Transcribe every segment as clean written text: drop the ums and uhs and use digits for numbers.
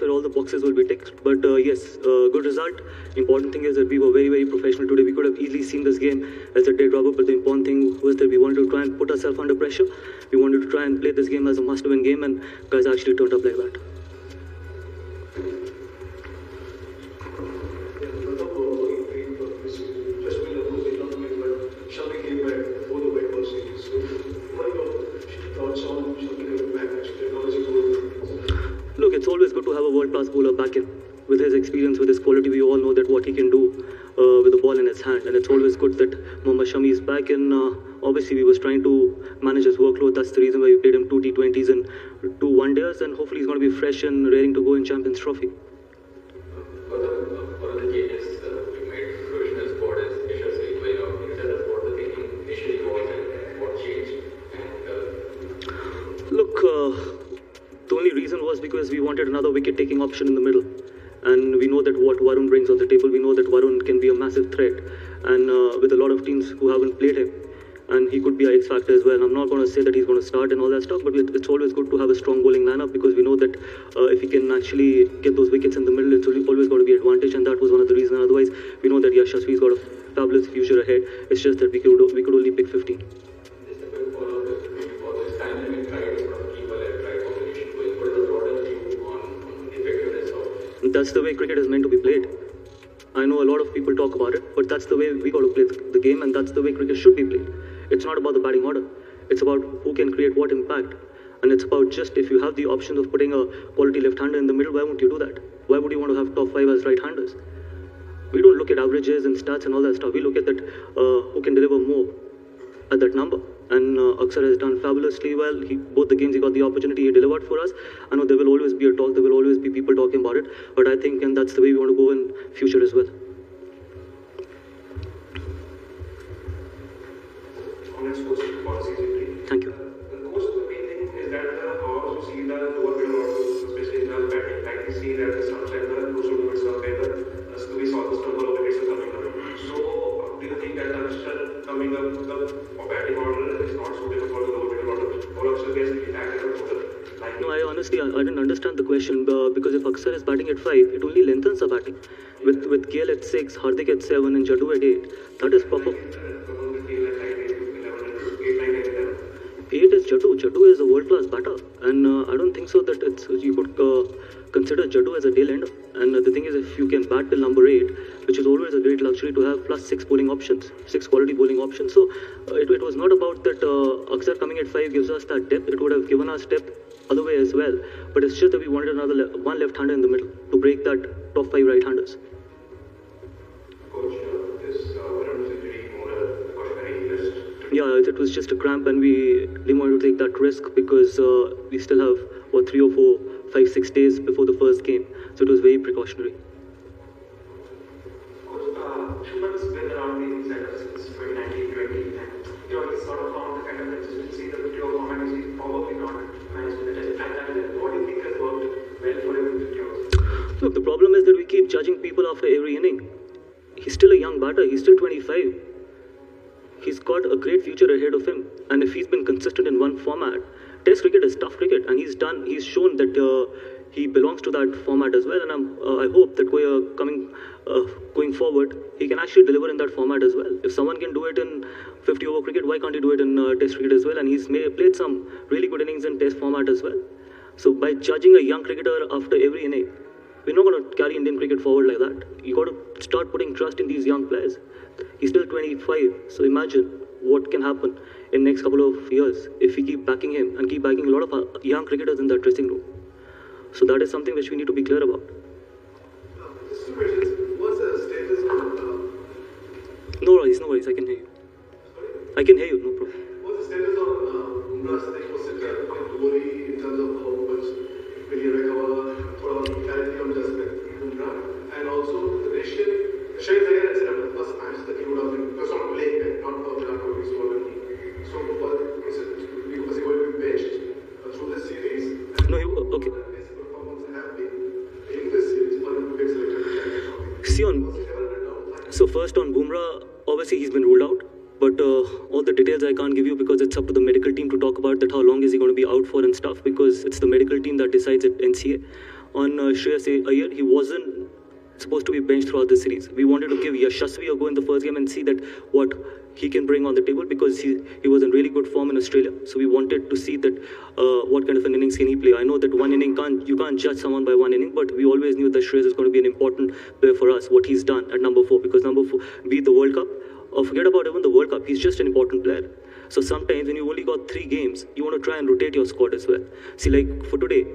where all the boxes will be ticked. But yes, good result. Important thing is that we were very, very professional today. We could have easily seen this game as a dead rubber, but the important thing was that we wanted to try and put ourselves under pressure. We wanted to try and play this game as a must-win game, and guys actually turned up like that. Look, it's always good to have a world-class bowler back in. With his experience, with his quality, we all know that what he can do with the ball in his hand. And it's always good that Mohammad Shami is back in. Obviously, we was trying to manage his workload. That's the reason why we played him 2 T20s and 2 one-days. And hopefully he's going to be fresh and raring to go in Champions Trophy. One of the changes we made professional squad is Yashasvi going out. Is that what the thinking initially was and what changed? Look, the only reason was because we wanted another wicket-taking option in the middle. And we know that what Varun brings on the table, we know that Varun can be a massive threat. And with a lot of teams who haven't played him, and he could be an X factor as well. I'm not going to say that he's going to start and all that stuff, but it's always good to have a strong bowling lineup because we know that if he can actually get those wickets in the middle, it's always going to be an advantage, and that was one of the reasons. Otherwise, we know that Yashasvi's got a fabulous future ahead. It's just that we could only pick 15. That's the way cricket is meant to be played. I know a lot of people talk about it, but that's the way we got to play the game, and that's the way cricket should be played. It's not about the batting order. It's about who can create what impact. And it's about just if you have the option of putting a quality left-hander in the middle, why won't you do that? Why would you want to have top 5 as right-handers? We don't look at averages and stats and all that stuff. We look at that who can deliver more at that number. And Akshar has done fabulously well. Both the games he got the opportunity, he delivered for us. I know there will always be a talk, there will always be people talking about it, but I think, and that's the way we want to go in future as well. Thank you. The most main thing is that how you see the lower middle orders, especially in the batting, like we see that sometimes the crucial moments are where we saw the number of wickets are coming up. So, do you think that Akshar coming up the batting order is not suitable for the lower middle order, or Akshar gets attacked as a bowler? No, I honestly, I didn't understand the question because if Akshar is batting at 5, it only lengthens the batting. With KL at 6, Hardik at 7, and Jaddu at 8, that is proper. 8 is Jaddu. Jaddu is a world-class batter, and I don't think so that you could consider Jaddu as a tail ender. And the thing is, if you can bat till number 8, which is always a great luxury to have, plus 6 bowling options, 6 quality bowling options. So it was not about that Akshar coming at 5 gives us that depth. It would have given us depth other way as well. But it's just that we wanted one left-hander in the middle to break that top 5 right-handers. Yeah, it was just a cramp, and we didn't want to take that risk because we still have 3 or 4, 5, 6 days before the first game. So it was very precautionary. Shuman's been around the center since 2019-20, and he's sort of found the kind of consistency that the format is probably not managed in the test. And what do you think has worked well for him with the T20? Look, the problem is that we keep judging people after every inning. He's still a young batter. He's still 25. He's got a great future ahead of him, and if he's been consistent in one format, Test cricket is tough cricket, and he's shown that he belongs to that format as well. And I hope that going forward, he can actually deliver in that format as well. If someone can do it in 50-over cricket, why can't he do it in Test cricket as well? And he's played some really good innings in Test format as well. So by judging a young cricketer after every inning, we're not going to carry Indian cricket forward like that. You got to start putting trust in these young players. He's still 25, so imagine what can happen in next couple of years if we keep backing him and keep backing a lot of young cricketers in that dressing room. So that is something which we need to be clear about. Just 2 questions. What's the status of... No worries, I can hear you. Sorry? I can hear you, no problem. What's the status on Bumrah's thing was in terms of how much will he recover, clarity on just Bumrah, and also the ratio. Shane Zaire had said after the first match that he would have been, because not playing then, not Virat Kohli, so was he going to be benched through this series? No, okay. His performance have been in this series for him to get selected. See so first on Bumrah, obviously he's been ruled out, but all the details I can't give you because it's up to the medical team to talk about that how long is he going to be out for and stuff, because it's the medical team that decides at NCA. on Shreyas Iyer. He wasn't supposed to be benched throughout the series. We wanted to give Yashasvi a go in the first game and see that what he can bring on the table, because he was in really good form in Australia. So we wanted to see that what kind of an innings can he play. I know that one inning you can't judge someone by one inning, but we always knew that Shreyas is going to be an important player for us. What he's done at number 4, because number 4, be it the World Cup or forget about even the World Cup, he's just an important player. So sometimes when you only got 3 games, you want to try and rotate your squad as well. See, like for today,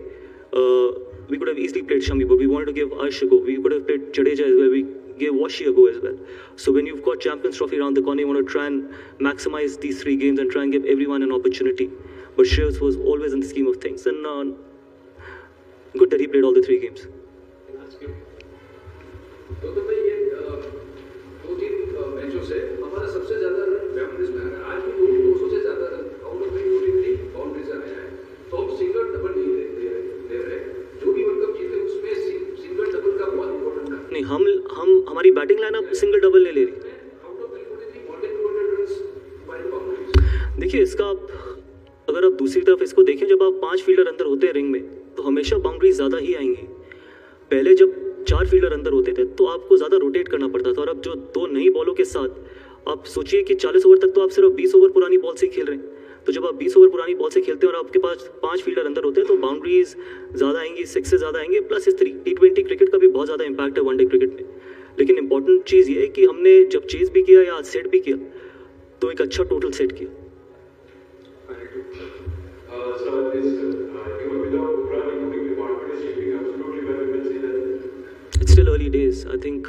we could have easily played Shami, but we wanted to give Ash a go. We could have played Jadeja as well. We gave Washi a go as well. So when you've got Champions Trophy around the corner, you want to try and maximize these 3 games and try and give everyone an opportunity. But Shreyas was always in the scheme of things, and good that he played all the 3 games. Gautam भाई, ये 2-3 मैचों से हमारा सबसे ज्यादा run boundaries में आ रहा है। आज भी 200 से ज्यादा रन आउट ऑफ 43 बाउंड्रीज आया है। तो हम सिंगल डबल नहीं दे रहे। जो भी वर्ल्ड कप जीते उसमें सिंगल डबल का बहुत इंपॉर्टेंट था। नहीं, हम हमारी बैटिंग लाइनअप सिंगल डबल नहीं ले रही। Out of 43 more than 200 runs by boundaries. देखिए, इसका अगर आप दूसरी तरफ इसको देखें, जब आप 5 फील्डर अंदर होते हैं रिंग में, तो हमेशा बाउंड्रीज ज़्यादा ही आएंगी। पहले जब 4 फील्डर अंदर होते थे तो आपको ज़्यादा रोटेट करना पड़ता था, और अब जो 2 नई बॉलों के साथ आप सोचिए कि 40 ओवर तक तो आप सिर्फ 20 ओवर पुरानी बॉल से ही खेल रहे हैं। तो जब आप 20 ओवर पुरानी बॉल से खेलते हैं और आपके पास 5 फील्डर अंदर होते हैं, तो बाउंड्रीज ज़्यादा आएंगी, 6 से ज़्यादा आएंगे। प्लस इस T20 क्रिकेट का भी बहुत ज़्यादा इंपैक्ट है वनडे क्रिकेट में। लेकिन इंपॉर्टेंट चीज़ ये है कि हमने जब चेज भी किया या सेट भी किया, तो एक अच्छा टोटल सेट किया। It's still early days. I think,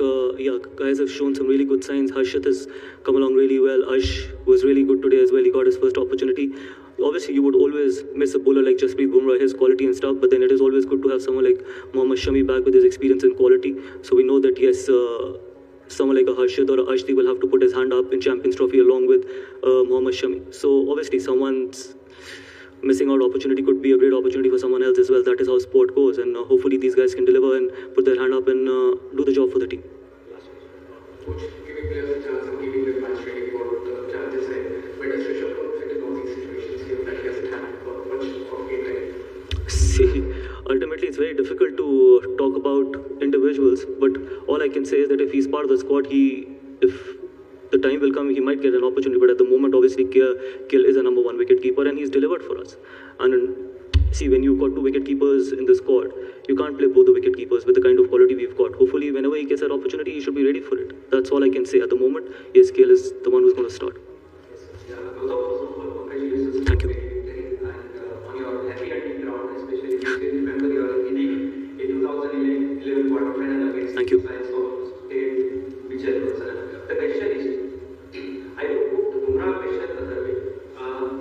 guys have shown some really good signs. Harshit has come along really well. Ash was really good today as well. He got his first opportunity. Obviously, you would always miss a bowler like Jasprit Bumrah, his quality and stuff, but then it is always good to have someone like Mohammad Shami back with his experience and quality. So we know that, yes, someone like a Harshit or a Ashdeep will have to put his hand up in Champions Trophy along with Mohammad Shami. So obviously, someone's missing out opportunity could be a great opportunity for someone else as well. That is how sport goes, and hopefully these guys can deliver and put their hand up and do the job for the team. Coach, giving players a chance and giving them match training for the challenges ahead. But does Rishabh fit in all these situations here that he hasn't had much of game time? See, ultimately it's very difficult to talk about individuals, but all I can say is that if he's part of the squad, if the time will come, he might get an opportunity. But at the moment, obviously, Gill is a number 1 wicket keeper, and he's delivered for us. And see, when you've got 2 wicket keepers in the squad, you can't play both the wicket keepers with the kind of quality we've got. Hopefully, whenever he gets that opportunity, he should be ready for it. That's all I can say. At the moment, yes, Gill is the one who's going to start. Thank you. On your happy ending ground, especially if you remember your inning in 2011 quarterfinal against Thank you. State, the question is, I will put Bumrah question another way.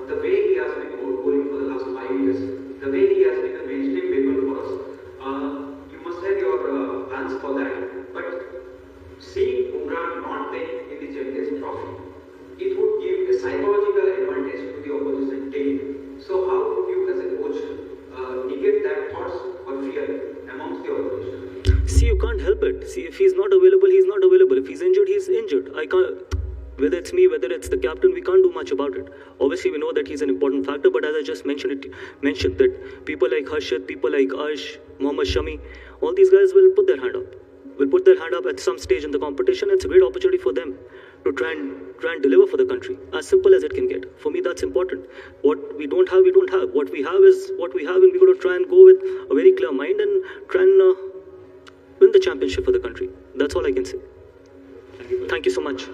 The way he has been bowling for the last 5 years, the way he has been a mainstream weapon for us, you must have your plans for that. But seeing Bumrah not playing in the Champions Trophy, it would give a psychological advantage to the opposition team. So how would you as a coach negate that thoughts or fear amongst the opposition? See, you can't help it. See, if he's not available, he's not available. If he's injured, he's injured. I can't. Whether it's me, whether it's the captain, we can't do much about it. Obviously, we know that he's an important factor, but as I just mentioned that people like Harshit, people like Ash, Mohammad Shami, all these guys will put their hand up. Will put their hand up at some stage in the competition. It's a great opportunity for them to try and deliver for the country. As simple as it can get. For me, that's important. What we don't have, we don't have. What we have is what we have, and we've got to try and go with a very clear mind and try and win the championship for the country. That's all I can say. Thank you so much.